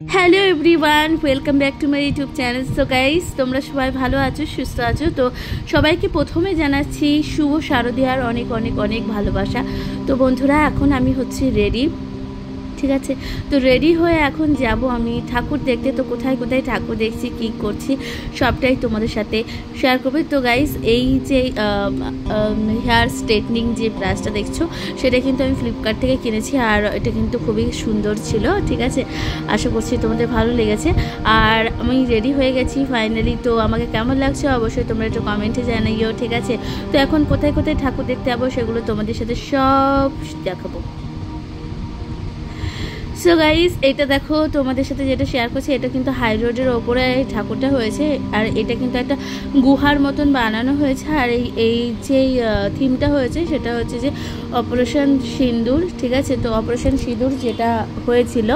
Hello everyone, welcome back to my YouTube channel. So guys, তোমরা সবাই ভালো আছো, সুস্থ আছো? তো সবাইকে প্রথমে জানাচ্ছি শুভ শারদীয়ার অনেক অনেক অনেক ভালোবাসা। তো বন্ধুরা, এখন আমি হচ্ছি রেডি, ঠিক আছে? তো রেডি হয়ে এখন যাব আমি ঠাকুর দেখতে। তো কোথায় কোথায় ঠাকুর দেখছি, কী করছি, সবটাই তোমাদের সাথে শেয়ার করবে। তো গাইস, এই যে হেয়ার স্ট্রেটনিং যে ব্রাশটা দেখছো, সেটা কিন্তু আমি ফ্লিপকার্ট থেকে কিনেছি, আর এটা কিন্তু খুবই সুন্দর ছিল, ঠিক আছে? আশা করছি তোমাদের ভালো লেগেছে। আর আমি রেডি হয়ে গেছি ফাইনালি। তো আমাকে কেমন লাগছে অবশ্যই তোমরা একটু কমেন্টে জানাইও, ঠিক আছে? তো এখন কোথায় কোথায় ঠাকুর দেখতে যাবো সেগুলো তোমাদের সাথে সব দেখাবো। সো গাইস, এটা দেখো, তোমাদের সাথে যেটা শেয়ার করছি, এটা কিন্তু হাই রোডের ওপরে ঠাকুরটা হয়েছে, আর এটা কিন্তু একটা গুহার মতন বানানো হয়েছে। আর এই যে থিমটা হয়েছে সেটা হচ্ছে যে অপারেশন সিঁদুর, ঠিক আছে? তো অপারেশন সিঁদুর যেটা হয়েছিল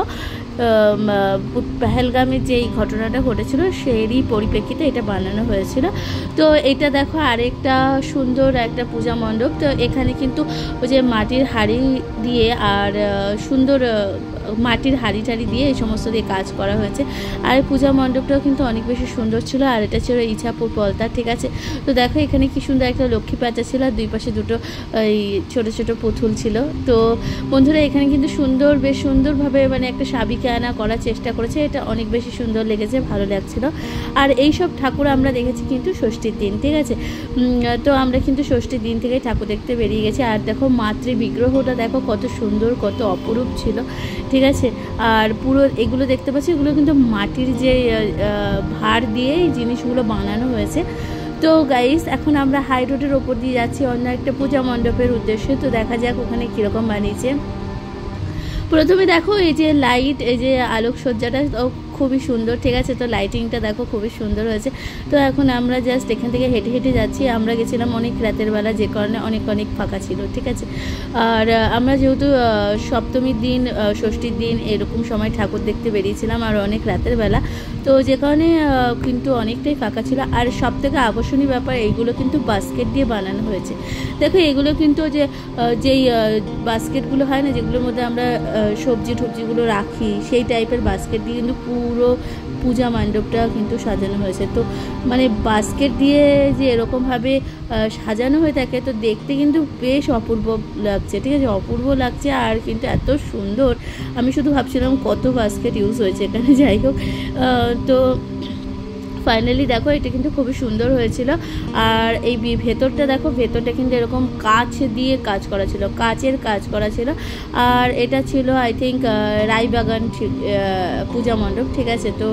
পেহেলগামের যেই ঘটনাটা ঘটেছিল সেরই পরিপ্রেক্ষিতে এটা বানানো হয়েছিল। তো এটা দেখো আরেকটা সুন্দর একটা পূজা মণ্ডপ। তো এখানে কিন্তু ওই যে মাটির হাঁড়ি দিয়ে আর সুন্দর মাটির হাঁড়ি টাড়ি দিয়ে এই সমস্ত দিয়ে কাজ করা হয়েছে। আর এই পূজা মণ্ডপটাও কিন্তু অনেক বেশি সুন্দর ছিল। আর এটা ছিল ইছাপুর পলতা, ঠিক আছে? তো দেখো এখানে কি সুন্দর একটা লক্ষ্মী প্যাঁচা ছিল, আর দুই পাশে দুটো এই ছোটো ছোটো পুতুল ছিল। তো বন্ধুরা, এখানে কিন্তু সুন্দর, বেশ সুন্দরভাবে মানে একটা সাবিকে আনা করার চেষ্টা করেছে। এটা অনেক বেশি সুন্দর লেগেছে, ভালো লাগছিল। আর এই সব ঠাকুর আমরা দেখেছি কিন্তু ষষ্ঠীর দিন, ঠিক আছে? তো আমরা কিন্তু ষষ্ঠীর দিন থেকে ঠাকুর দেখতে বেরিয়ে গেছি। আর দেখো মাতৃ বিগ্রহটা দেখো কত সুন্দর, কত অপরূপ ছিল, ঠিক আছে? আর পুরো এগুলো দেখতে পাচ্ছি, এগুলো কিন্তু মাটির যে ভার দিয়ে এই জিনিসগুলো বানানো হয়েছে। তো গাইস, এখন আমরা হাই রোডের ওপর দিয়ে যাচ্ছি অন্য একটা পূজা মণ্ডপের উদ্দেশ্যে। তো দেখা যাক ওখানে কীরকম বানিয়েছে। প্রথমে দেখো এই যে লাইট, এই যে আলোকসজ্জাটা খুবই সুন্দর, ঠিক আছে? তো লাইটিংটা দেখো খুবই সুন্দর হয়েছে। তো এখন আমরা জাস্ট এখান থেকে হেঁটে হেঁটে যাচ্ছি। আমরা গেছিলাম অনেক রাতের বেলা, যে কারণে অনেক অনেক ফাঁকা ছিল, ঠিক আছে? আর আমরা যেহেতু সপ্তমীর দিন, ষষ্ঠীর দিন এরকম সময় ঠাকুর দেখতে বেরিয়েছিলাম, আর অনেক রাতের বেলা, তো যে কারণে কিন্তু অনেকটাই ফাঁকা ছিল। আর সব থেকে আকর্ষণীয় ব্যাপার, এইগুলো কিন্তু বাস্কেট দিয়ে বানানো হয়েছে। দেখো এগুলো কিন্তু যেই বাস্কেটগুলো হয় না, যেগুলোর মধ্যে আমরা সবজি টবজিগুলো রাখি, সেই টাইপের বাস্কেট দিয়ে কিন্তু পুরো পূজা মণ্ডপটা কিন্তু সাজানো হয়েছে। তো মানে বাস্কেট দিয়ে যে এরকমভাবে সাজানো হয়ে থাকে, তো দেখতে কিন্তু বেশ অপূর্ব লাগছে, ঠিক আছে? অপূর্ব লাগছে, আর কিন্তু এত সুন্দর। আমি শুধু ভাবছিলাম কত বাস্কেট ইউজ হয়েছে এখানে। যাই হোক, তো ফাইনালি দেখো এটা কিন্তু খুবই সুন্দর হয়েছিল। আর এই ভেতরটা দেখো, ভেতরটা কিন্তু এরকম কাঁচ দিয়ে কাজ করা ছিল, কাচের কাজ করা ছিল। আর এটা ছিল আই থিঙ্ক রায়বাগান পূজা মণ্ডপ, ঠিক আছে? তো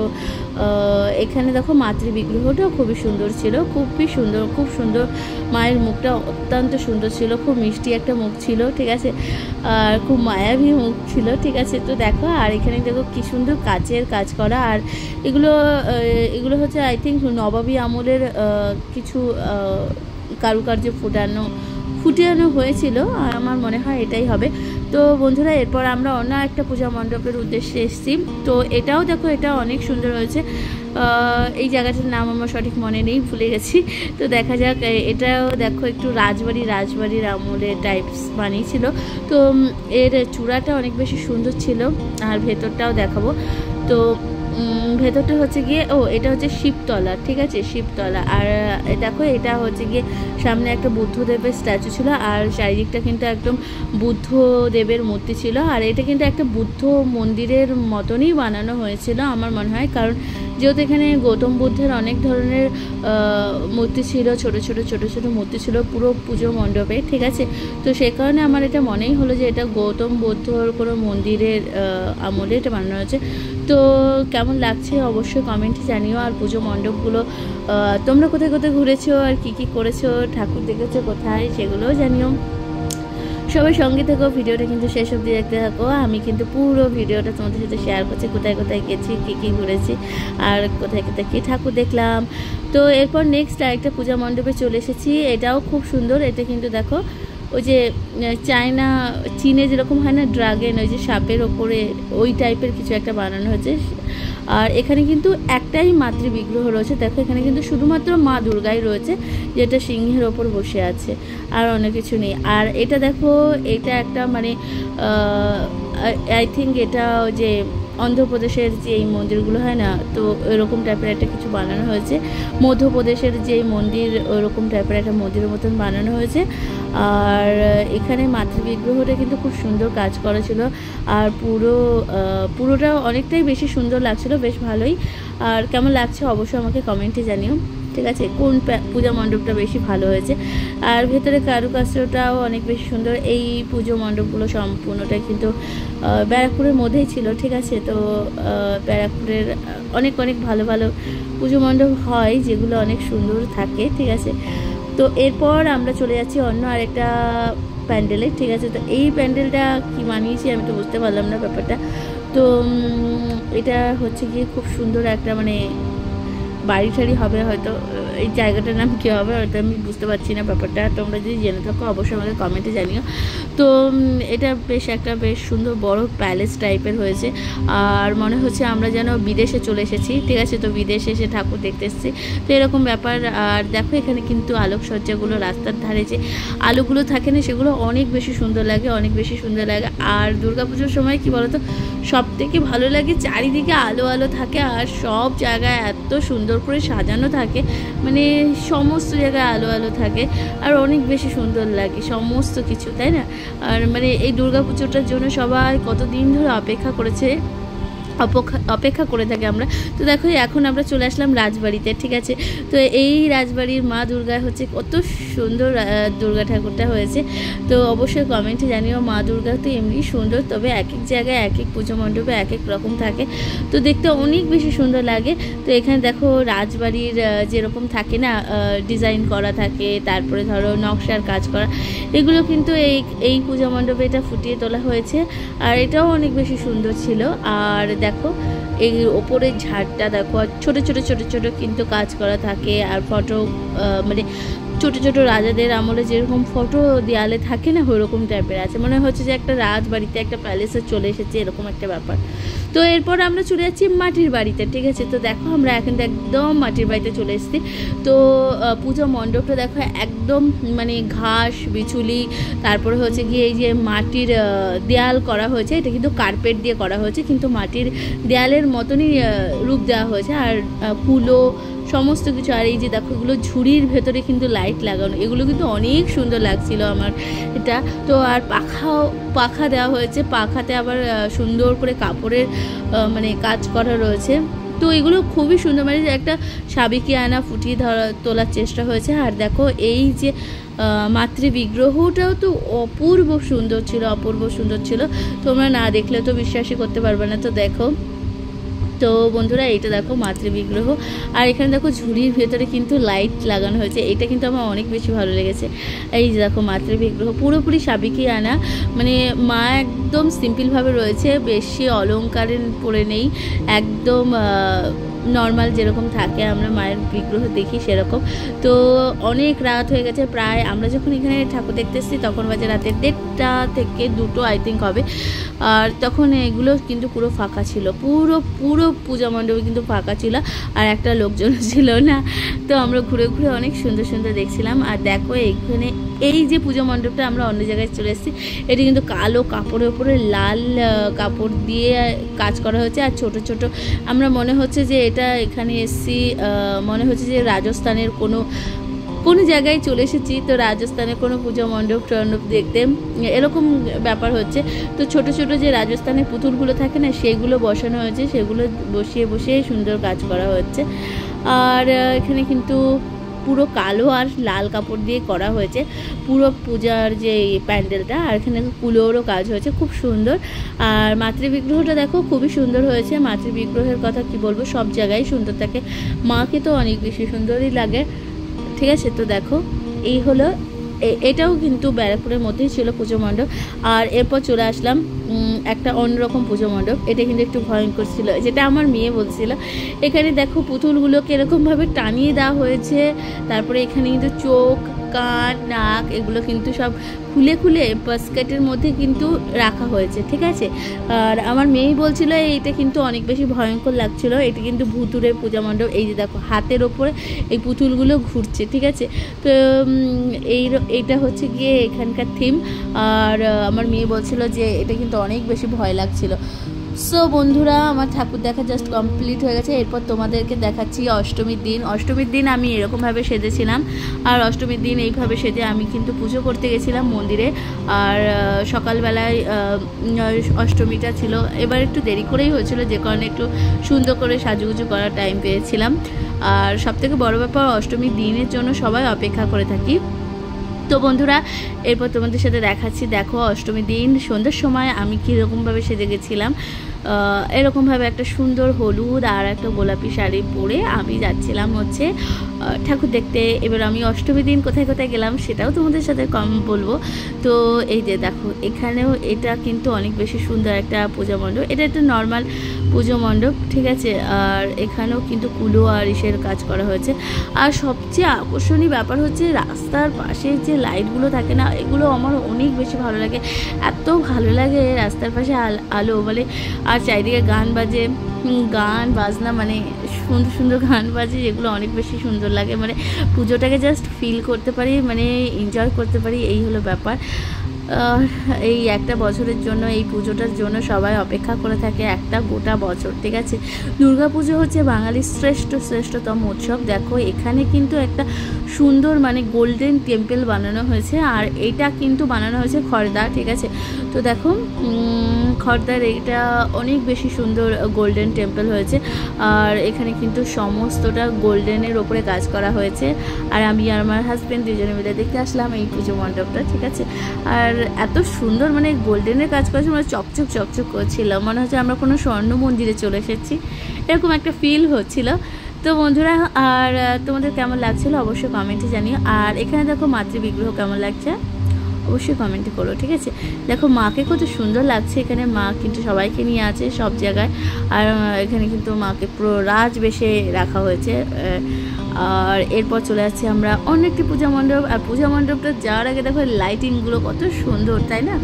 এখানে দেখো মাতৃ বিগ্রহটাও খুবই সুন্দর ছিল, খুবই সুন্দর, খুব সুন্দর। মায়ের মুখটা অত্যন্ত সুন্দর ছিল, খুব মিষ্টি একটা মুখ ছিল, ঠিক আছে? আর খুব মায়াবী মুখ ছিল, ঠিক আছে? তো দেখো, আর এখানে দেখো কি সুন্দর কাচের কাজ করা। আর এগুলো হচ্ছে আই থিঙ্ক নবাবী আমলের কিছু কারুকার্য ফুটানো হয়েছিল, আর আমার মনে হয় এটাই হবে। তো বন্ধুরা, এরপর আমরা অন্য একটা পূজা মণ্ডপের উদ্দেশ্যে এসেছি। তো এটাও দেখো, এটা অনেক সুন্দর হয়েছে। এই জায়গাটার নাম আমার সঠিক মনে নেই, ভুলে গেছি। তো দেখা যাক। এটাও দেখো একটু রাজবাড়ির আমলের টাইপস বানিয়েছিল। তো এর চূড়াটা অনেক বেশি সুন্দর ছিল, আর ভেতরটাও দেখাবো। তো ভেতরটা হচ্ছে গিয়ে, এটা হচ্ছে শিবতলা, ঠিক আছে? শিবতলা। আর দেখো এটা হচ্ছে গিয়ে সামনে একটা বুদ্ধদেবের স্ট্যাচু ছিল, আর চারিদিকটা কিন্তু একদম বুদ্ধদেবের মূর্তি ছিল। আর এটা কিন্তু একটা বুদ্ধ মন্দিরের মতনই বানানো হয়েছিল আমার মনে হয়, কারণ যেহেতু এখানে গৌতম বুদ্ধের অনেক ধরনের মূর্তি ছিল, ছোট ছোট মূর্তি ছিল পুরো পুজো মণ্ডপে, ঠিক আছে? তো সেই কারণে আমার এটা মনেই হলো যে এটা গৌতম বুদ্ধর কোনো মন্দিরের আমলে এটা বানানো হয়েছে। তো কেমন লাগছে অবশ্যই কমেন্টে জানিও। আর পুজো মণ্ডপগুলো তোমরা কোথায় কোথায় ঘুরেছো, আর কি কি করেছো, ঠাকুর দেখেছো কোথায়, সেগুলোও জানিও। সবাই সঙ্গে থেকো, ভিডিওটা কিন্তু শেষ অবধি দেখতে থাকো। আমি কিন্তু পুরো ভিডিওটা তোমাদের সাথে শেয়ার করছি, কোথায় কোথায় গেছি, কী কী ঘুরেছি, আর কোথায় কোথায় কী ঠাকুর দেখলাম। তো এরপর নেক্সট আরেকটা পূজা মণ্ডপে চলে এসেছি। এটাও খুব সুন্দর। এটা কিন্তু দেখো ওই যে চীনে যেরকম হয় না ড্রাগন, ওই যে সাপের ওপরে ওই টাইপের কিছু একটা বানানো হয়েছে। আর এখানে কিন্তু একটাই মাতৃ বিগ্রহ রয়েছে। দেখো এখানে কিন্তু শুধুমাত্র মা দুর্গাই রয়েছে, যেটা সিংহের ওপর বসে আছে, আর অনেক কিছু নেই। আর এটা দেখো, এটা একটা মানে আই থিঙ্ক এটা যে অন্ধ্রপ্রদেশের যে এই মন্দিরগুলো হয় না, তো এরকম টাইপের একটা কিছু বানানো হয়েছে। মধ্যপ্রদেশের যে মন্দির ওরকম টাইপের একটা মন্দিরের মতন বানানো হয়েছে। আর এখানে মাতৃবিগ্রহটা কিন্তু খুব সুন্দর কাজ করা ছিল, আর পুরোটা অনেকটাই বেশি সুন্দর লাগছিল, বেশ ভালোই। আর কেমন লাগছে অবশ্যই আমাকে কমেন্টে জানিও, ঠিক আছে, কোন পূজা মণ্ডপটা বেশি ভালো হয়েছে। আর ভেতরে কারুকার্যটাও অনেক বেশি সুন্দর। এই পুজো মণ্ডপগুলো সম্পূর্ণটাই কিন্তু ব্যারাকপুরের মধ্যেই ছিল, ঠিক আছে। তো ব্যারাকপুরের অনেক অনেক ভালো ভালো পুজো মণ্ডপ হয় যেগুলো অনেক সুন্দর থাকে, ঠিক আছে। তো এরপর আমরা চলে যাচ্ছি অন্য আরেকটা প্যান্ডেলে, ঠিক আছে। তো এই প্যান্ডেলটা কি বানিয়েছি আমি তো বুঝতে পারলাম না ব্যাপারটা। তো এটা হচ্ছে গিয়ে খুব সুন্দর একটা মানে বাড়ি ঠাড়ি হবে হয়তো, এই জায়গাটার নাম কী হবে হয়তো আমি বুঝতে পারছি না ব্যাপারটা। তোমরা যদি জেনে থাকো অবশ্যই আমাকে কমেন্টে জানিও। তো এটা বেশ সুন্দর বড় প্যালেস টাইপের হয়েছে, আর মনে হচ্ছে আমরা যেন বিদেশে চলে এসেছি, ঠিক আছে। তো বিদেশে এসে ঠাকুর দেখতে এসেছি, তো এরকম ব্যাপার। আর দেখো এখানে কিন্তু আলোকসজ্জাগুলো, রাস্তার ধারে যে আলোগুলো থাকে না সেগুলো অনেক বেশি সুন্দর লাগে, অনেক বেশি সুন্দর লাগে। আর দুর্গাপুজোর সময় কি বলতো, সব থেকে ভালো লাগে চারিদিকে আলো আলো থাকে, আর সব জায়গায় এত সুন্দর করে সাজানো থাকে, মানে সমস্ত জায়গায় আলো আলো থাকে, আর অনেক বেশি সুন্দর লাগে সমস্ত কিছু, তাই না। আর মানে এই দুর্গাপুজোটার জন্য সবাই কতদিন ধরে অপেক্ষা করে থাকি আমরা। তো দেখো এখন আমরা চলে আসলাম রাজবাড়িতে, ঠিক আছে। তো এই রাজবাড়ির মা দুর্গা হচ্ছে কত সুন্দর দুর্গা ঠাকুরটা হয়েছে। তো অবশ্যই কমেন্টে জানিও। মা দুর্গা তো এমনি সুন্দর, তবে এক এক জায়গায় এক এক পুজো মণ্ডপে এক এক রকম থাকে, তো দেখতে অনেক বেশি সুন্দর লাগে। তো এখানে দেখো রাজবাড়ির যেরকম থাকে না ডিজাইন করা থাকে, তারপরে ধরো নকশার কাজ করা, এগুলো কিন্তু এই পূজা মণ্ডপে এটা ফুটিয়ে তোলা হয়েছে, আর এটাও অনেক বেশি সুন্দর ছিল। আর দেখো এই ওপরের ঝাড়টা দেখো, ছোট ছোট ছোট ছোট কিন্তু কাজ করা থাকে, আর ফটো মানে ছোট ছোট রাজাদের আমলে যেরকম ফটো দেয়ালে থাকে না ওরকম টাইপের আছে, মনে হচ্ছে যে একটা রাজবাড়িতে একটা প্যালেসে চলে এসেছে, এরকম একটা ব্যাপার। তো এরপর আমরা চলে যাচ্ছি মাটির বাড়িতে, ঠিক আছে। তো দেখো আমরা এখন একদম মাটির বাড়িতে চলে এসেছি। তো পূজা মণ্ডপটা দেখো একদম মানে ঘাস বিছুলি, তারপরে হচ্ছে গিয়ে এই যে মাটির দেয়াল করা হয়েছে, এটা কিন্তু কার্পেট দিয়ে করা হয়েছে, কিন্তু মাটির দেয়ালের মতনই রূপ দেওয়া হয়েছে, আর কুলো সমস্ত কিছু। আর এই যে দেখো এগুলো ঝুড়ির ভেতরে কিন্তু লাইট লাগানো, এগুলো কিন্তু অনেক সুন্দর লাগছিল আমার এটা। তো আর পাখা দেওয়া হয়েছে, পাখাতে আবার সুন্দর করে কাপড়ের মানে কাজ করা রয়েছে। তো এগুলো খুবই সুন্দর, মানে একটা সাবেকি আয়না ফুটিয়ে তোলার চেষ্টা হয়েছে। আর দেখো এই যে মাতৃবিগ্রহটাও তো অপূর্ব সুন্দর ছিল, তোমরা না দেখলে তো বিশ্বাসই করতে পারবে না। তো দেখো, তো বন্ধুরা এইটা দেখো মাতৃবিগ্রহ, আর এখানে দেখো ঝুড়ির ভেতরে কিন্তু লাইট লাগানো হয়েছে, এটা কিন্তু আমার অনেক বেশি ভালো লেগেছে। এই যে দেখো মাতৃবিগ্রহ পুরোপুরি সাবেকি আনা, মানে মা একদম সিম্পলভাবে রয়েছে, বেশি অলংকারের পরে নেই, একদম নর্মাল যেরকম থাকে আমরা মায়ের বিগ্রহ দেখি সেরকম। তো অনেক রাত হয়ে গেছে, প্রায় আমরা যখন এখানে ঠাকুর দেখতে এসেছি তখন বাজে রাতের 1:30 থেকে 2 আই থিঙ্ক হবে। আর তখন এগুলো কিন্তু পুরো ফাঁকা ছিল, পুরো পূজা মণ্ডপে কিন্তু ফাঁকা ছিল, আর একটা লোকজন ছিল না। তো আমরা ঘুরে ঘুরে অনেক সুন্দর সুন্দর দেখছিলাম। আর দেখো এখানে এই যে পূজা মণ্ডপটা আমরা অন্য জায়গায় চলে এসেছি, এটি কিন্তু কালো কাপড়ের উপরে লাল কাপড় দিয়ে কাজ করা হয়েছে, আর ছোট ছোট আমরা মনে হচ্ছে যে এটা এখানে এসেছি, মনে হচ্ছে যে রাজস্থানের কোনো জায়গায় চলে এসেছি, তো রাজস্থানের কোনো পূজা মণ্ডপ দেখতে এরকম ব্যাপার হচ্ছে। তো ছোট ছোট যে রাজস্থানের পুতুলগুলো থাকে না সেগুলো বসানো হয়েছে, সেগুলো বসিয়ে সুন্দর কাজ করা হচ্ছে। আর এখানে কিন্তু পুরো কালো আর লাল কাপড় দিয়ে করা হয়েছে পুরো পূজার যে প্যান্ডেলটা, আর এখানে কুলোরও কাজ হয়েছে খুব সুন্দর। আর মাতৃবিগ্রহটা দেখো খুবই সুন্দর হয়েছে, মাতৃবিগ্রহের কথা কি বলবো, সব জায়গায় সুন্দর থাকে, মাকে তো অনেক বেশি সুন্দরই লাগে, ঠিক আছে। তো দেখো এই হলো, এটাও কিন্তু ব্যারাকপুরের মধ্যেই ছিল পুজো মণ্ডপ। আর এরপর চলে আসলাম একটা অন্যরকম পুজো মণ্ডপ, এটা কিন্তু একটু ভয়ঙ্কর ছিল, যেটা আমার মেয়ে বলছিল। এখানে দেখো পুতুলগুলোকে এরকমভাবে টানিয়ে দেওয়া হয়েছে, তারপরে এখানে কিন্তু চোখ কান নাক এগুলো কিন্তু সব খুলে খুলে বাস্কেটের মধ্যে কিন্তু রাখা হয়েছে, ঠিক আছে। আর আমার মেয়েই বলছিল এইটা কিন্তু অনেক বেশি ভয়ঙ্কর লাগছিল, এটা কিন্তু ভুতুড়ে পূজা মণ্ডপ। এই যে দেখো হাতের ওপরে এই পুতুলগুলো ঘুরছে, ঠিক আছে। তো এইটা হচ্ছে গিয়ে এখানকার থিম। আর আমার মেয়ে বলছিল যে এটা কিন্তু অনেক বেশি ভয় লাগছিল। সো বন্ধুরা, আমার ঠাকুর দেখা জাস্ট কমপ্লিট হয়ে গেছে। এরপর তোমাদেরকে দেখাচ্ছি অষ্টমীর দিন। অষ্টমীর দিন আমি এরকমভাবে সেজেছিলাম, আর অষ্টমীর দিন এইভাবে সেজে আমি কিন্তু পুজো করতে গেছিলাম মন্দিরে। আর সকালবেলায় অষ্টমীটা ছিল, এবার একটু দেরি করেই হয়েছিল, যে কারণে একটু সুন্দর করে সাজুগুজু করার টাইম পেয়েছিলাম। আর সবথেকে বড় ব্যাপার, অষ্টমীর দিনের জন্য সবাই অপেক্ষা করে থাকি। তো বন্ধুরা, এরপর তোমাদের সাথে দেখাচ্ছি, দেখো অষ্টমীর দিন সন্ধ্যার সময় আমি কীরকমভাবে সেজে গেছিলাম। এরকমভাবে একটা সুন্দর হলুদ আর একটা গোলাপি শাড়ি পরে আমি যাচ্ছিলাম হচ্ছে ঠাকুর দেখতে। এবার আমি অষ্টমীর দিন কোথায় কোথায় গেলাম সেটাও তোমাদের সাথে কম বলবো। তো এই যে দেখো, এখানেও এটা কিন্তু অনেক বেশি সুন্দর একটা পূজা মণ্ডপ, এটা একটা নর্মাল পুজো মণ্ডপ, ঠিক আছে। আর এখানেও কিন্তু কুলো আর ইসের কাজ করা হয়েছে। আর সবচেয়ে আকর্ষণীয় ব্যাপার হচ্ছে রাস্তার পাশে যে লাইটগুলো থাকে না, এগুলো আমার অনেক বেশি ভালো লাগে। এত ভালো লাগে রাস্তার পাশে আলো, মানে আর চারিদিকে গান বাজে, গান বাজনা, মানে সুন্দর সুন্দর গান বাজে, যেগুলো অনেক বেশি সুন্দর লাগে। মানে পুজোটাকে জাস্ট ফিল করতে পারি, মানে এনজয় করতে পারি, এই হলো ব্যাপার। এই একটা বছরের জন্য, এই পুজোটার জন্য সবাই অপেক্ষা করে থাকে একটা গোটা বছর, ঠিক আছে। দুর্গা পুজো হচ্ছে বাঙালির শ্রেষ্ঠতম উৎসব। দেখো এখানে কিন্তু একটা সুন্দর মানে গোল্ডেন টেম্পল বানানো হয়েছে, আর এটা কিন্তু বানানো হয়েছে খড়দা, ঠিক আছে। তো দেখো খড়দার এটা অনেক বেশি সুন্দর গোল্ডেন টেম্পল হয়েছে, আর এখানে কিন্তু সমস্তটা গোল্ডেনের ওপরে কাজ করা হয়েছে। আর আমি আর আমার হাজব্যান্ড দুজনে মিলে দেখতে আসলাম এই পুজো মণ্ডপটা, ঠিক আছে। আর এত সুন্দর মানে গোল্ডেনের কাজ করেছে, মানে চকচক চকচক করছিল, মনে হচ্ছে আমরা কোনো স্বর্ণ মন্দিরে চলে এসেছি, এরকম একটা ফিল হচ্ছিল। তো বন্ধুরা, আর তোমাদের কেমন লাগছিল অবশ্যই কমেন্টে জানিও। আর এখানে দেখো মাতৃ বিগ্রহ কেমন লাগছে অবশ্যই কমেন্টে করো, ঠিক আছে। দেখো মাকে কত সুন্দর লাগছে, এখানে মা কিন্তু সবাইকে নিয়ে আছে সব জায়গায়। আর এখানে কিন্তু মাকে পুরো রাজবেশে রাখা হয়েছে। আর এরপর চলে যাচ্ছি আমরা অন্য একটি পূজা মণ্ডপ। আর পূজা মণ্ডপটা যাওয়ার আগে দেখো লাইটিংগুলো কত সুন্দর, তাই না।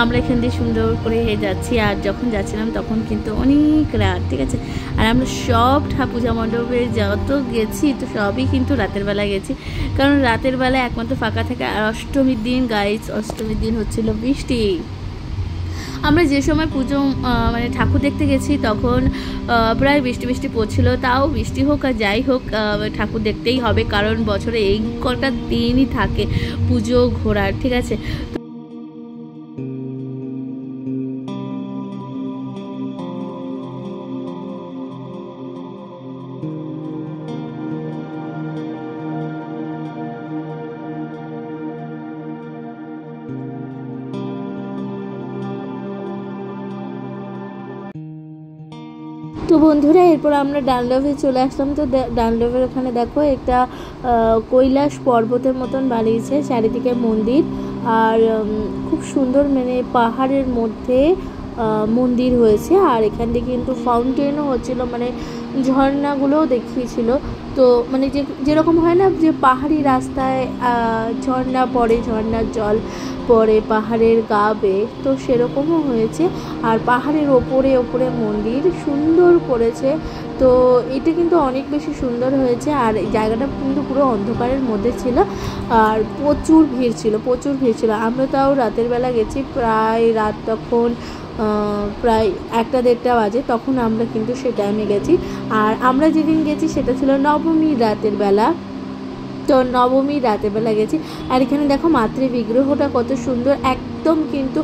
আমরা এখান দিয়ে সুন্দর করে যাচ্ছি, আর যখন যাচ্ছিলাম তখন কিন্তু অনেক রাত, ঠিক আছে। আর আমরা সব পূজা মণ্ডপে যত গেছি তো সবই কিন্তু রাতের বেলা গেছি, কারণ রাতের বেলা একমাত্র ফাঁকা থাকে। আর অষ্টমীর দিন গাইজ, অষ্টমীর দিন হচ্ছিল বৃষ্টি। আমরা যে সময় পুজো মানে ঠাকুর দেখতে গেছি তখন প্রায় বৃষ্টি বৃষ্টি পড়ছিল, তাও বৃষ্টি হোক আর যাই হোক ঠাকুর দেখতেই হবে, কারণ বছরে এই কটা দিনই থাকে পুজো ঘোরার, ঠিক আছে। তো বন্ধুরা, এরপর আমরা ডানলভে চলে আসলাম। তো ডানলভের ওখানে দেখো একটা কৈলাস পর্বতের মতন বানিয়েছে, চারিদিকে মন্দির, আর খুব সুন্দর মানে পাহাড়ের মধ্যে মন্দির হয়েছে। আর এখান থেকে কিন্তু ফাউন্টেনও হচ্ছিল, মানে ঝর্ণাগুলোও দেখিয়েছিল। তো মানে যেরকম হয় না যে পাহাড়ি রাস্তায় ঝর্ণা পড়ে, ঝর্ণার জল পড়ে পাহাড়ের গা বেয়ে, তো সেরকমও হয়েছে। আর পাহাড়ের ওপরে ওপরে মন্দির সুন্দর করেছে, তো এটা কিন্তু অনেক বেশি সুন্দর হয়েছে। আর এই জায়গাটা কিন্তু পুরো অন্ধকারের মধ্যে ছিল, আর প্রচুর ভিড় ছিল। আমরা তাও রাতের বেলা গেছি, প্রায় রাত তখন প্রায় 1-1:30 বাজে, তখন আমরা কিন্তু সেই টাইমে গেছি। আর আমরা যেদিন গেছি সেটা ছিল নবমীর রাতের বেলা, তো নবমীর রাতের বেলা গেছি। আর এখানে দেখো মাতৃ বিগ্রহটা কত সুন্দর, একদম কিন্তু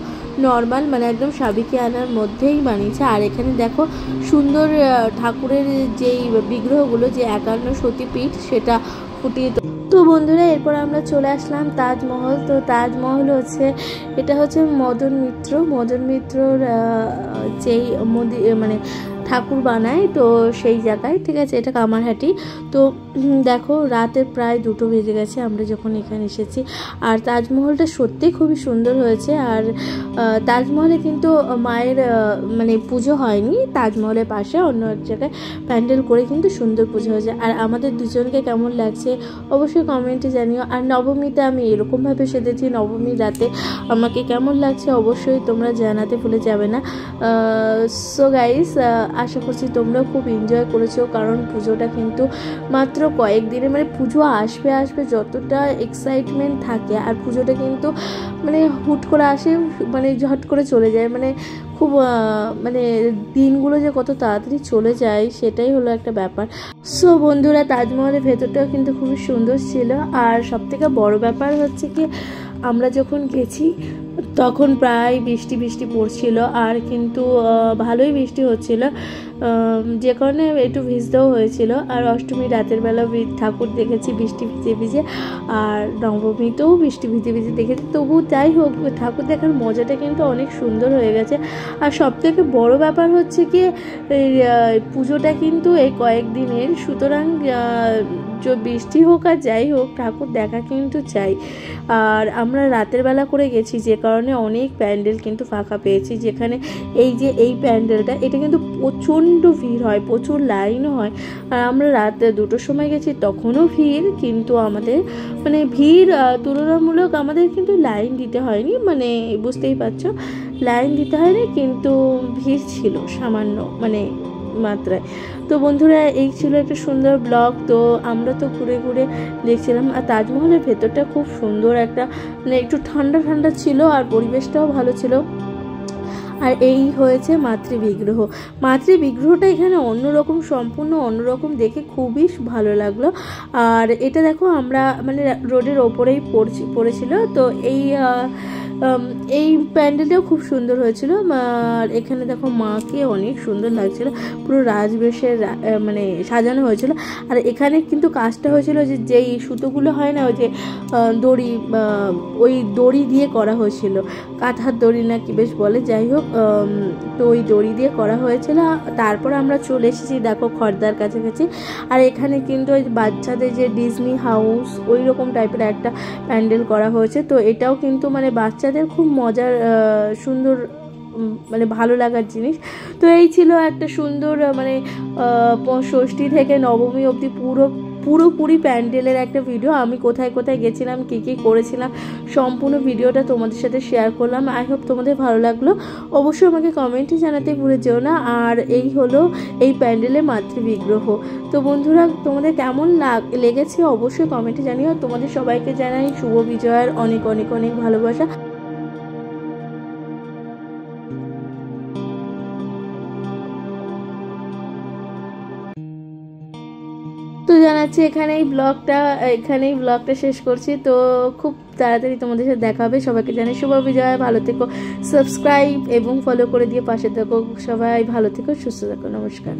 নর্মাল, মানে একদম সাবিকে আনার মধ্যেই বানিয়েছে। আর এখানে দেখো সুন্দর ঠাকুরের যেই বিগ্রহগুলো, যে 51 সতীপীঠ সেটা ফুটিয়ে। তো বন্ধুরা, এরপর আমরা চলে আসলাম তাজমহল। তো তাজমহল হচ্ছে, এটা হচ্ছে মদন মিত্রর যেই মানে ঠাকুর বানায়, তো সেই জায়গায়, ঠিক আছে, এটা কামারহাটি। তো দেখো রাতের প্রায় 2টো বেজে গেছে আমরা যখন এখানে এসেছি। আর তাজমহলটা সত্যি খুবই সুন্দর হয়েছে। আর তাজমহলে কিন্তু মায়ের মানে পুজো হয়নি, তাজমহলের পাশে অন্য এক জায়গায় প্যান্ডেল করে কিন্তু সুন্দর পুজো হয়েছে। আর আমাদের দুজনকে কেমন লাগছে অবশ্যই কমেন্টে জানিও। আর নবমীতে আমি এরকমভাবে সেজেছি, নবমী রাতে আমাকে কেমন লাগছে অবশ্যই তোমরা জানাতে ভুলে যাবে না। সো গাইস, আশা করছি তোমরা খুব এনজয় করেছো, কারণ পুজোটা কিন্তু মাত্র কয়েকদিনে, মানে পুজো আসবে আসবে যতটা এক্সাইটমেন্ট থাকে, আর পুজোটা কিন্তু মানে হুট করে আসে, মানে ঝট করে চলে যায়, মানে খুব মানে দিনগুলো যে কত তাড়াতাড়ি চলে যায় সেটাই হলো একটা ব্যাপার। সো বন্ধুরা, তাজমহলের ভেতরটাও কিন্তু খুবই সুন্দর ছিল। আর সবথেকে বড় ব্যাপার হচ্ছে কি, আমরা যখন গেছি তখন প্রায় বৃষ্টি পড়ছিল, আর কিন্তু ভালোই বৃষ্টি হচ্ছিল, যে কারণে একটু ভিজতেও হয়েছিল। আর অষ্টমী রাতের বেলা ঠাকুর দেখেছি বৃষ্টি ভিজে ভিজে, আর নবমীতেও বৃষ্টি ভিজে ভিজে দেখেছি। তবু যাই হোক, ঠাকুর দেখার মজাটা কিন্তু অনেক সুন্দর হয়ে গেছে। আর সবথেকে বড় ব্যাপার হচ্ছে কি, পুজোটা কিন্তু এই কয়েকদিনের, সুতরাং বৃষ্টি হোক আর যাই হোক ঠাকুর দেখা কিন্তু চাই। আর আমরা রাতের বেলা করে গেছি, যে কারণে অনেক প্যান্ডেল কিন্তু ফাঁকা পেয়েছি। যেখানে এই যে এই প্যান্ডেলটা, এটা কিন্তু প্রচণ্ড ভিড় হয়, প্রচুর লাইনও হয়। আর আমরা রাতে 2টোর সময় গেছি, তখনও ভিড়, কিন্তু আমাদের মানে ভিড় তুলনামূলক আমাদের কিন্তু লাইন দিতে হয়নি, মানে বুঝতেই পারছো, লাইন দিতে হয়নি, কিন্তু ভিড় ছিল সামান্য মানে মাত্রায়। তো বন্ধুরা, এই ছিল একটা সুন্দর ব্লগ। তো আমরা তো ঘুরে ঘুরে দেখছিলাম। আর তাজমহলের ভেতরটা খুব সুন্দর, একটা মানে একটু ঠান্ডা ঠান্ডা ছিল, আর পরিবেশটাও ভালো ছিল। আর এই হয়েছে মাতৃবিগ্রহ। মাতৃবিগ্রহটা এখানে অন্যরকম, সম্পূর্ণ অন্যরকম, দেখে খুবই ভালো লাগলো। আর এটা দেখো আমরা মানে রোডের ওপরেই পড়েছিল। তো এই প্যান্ডেলটাও খুব সুন্দর হয়েছিল। আর এখানে দেখো মাকে অনেক সুন্দর লাগছিল, পুরো রাজবেশের মানে সাজানো হয়েছিল। আর এখানে কিন্তু কাজটা হয়েছিল যেই সুতোগুলো হয় না, ওই যে দড়ি, ওই দড়ি দিয়ে করা হয়েছিল, কাঁথার দড়ি না কি বেশ বলে, যাই হোক, তো ওই দড়ি দিয়ে করা হয়েছিল। তারপর আমরা চলে এসেছি দেখো খড়দার কাছাকাছি। আর এখানে কিন্তু ওই বাচ্চাদের যে ডিজনি হাউস ওই রকম টাইপের একটা প্যান্ডেল করা হয়েছে। তো এটাও কিন্তু মানে বাচ্চাদের খুব মজার, সুন্দর, মানে ভালো লাগার জিনিস। তো এই ছিল একটা সুন্দর মানে ষষ্ঠী থেকে নবমী অবধি পুরোপুরি প্যান্ডেলের একটা ভিডিও। আমি কোথায় কোথায় গেছিলাম, কী কী করেছিলাম, সম্পূর্ণ ভিডিওটা তোমাদের সাথে শেয়ার করলাম। আই হোপ তোমাদের ভালো লাগলো। অবশ্যই আমাকে কমেন্টে জানাতে ভুলে যেও না। আর এই হলো এই প্যান্ডেলের মাতৃবিগ্রহ। তো বন্ধুরা, তোমাদের কেমন লেগেছে অবশ্যই কমেন্টে জানিও। তোমাদের সবাইকে জানাই শুভ বিজয়ের অনেক অনেক অনেক ভালোবাসা। তো জানাচ্ছি এখানেই ব্লগটা শেষ করছি। তো খুব তাড়াতাড়ি তোমাদের সাথে দেখা হবে। সবাইকে জানাই শুভ বিজয়, ভালো থেকো, সাবস্ক্রাইব এবং ফলো করে দিয়ে পাশে থেকো। সবাই ভালো থেকো, সুস্থ থেকো, নমস্কার।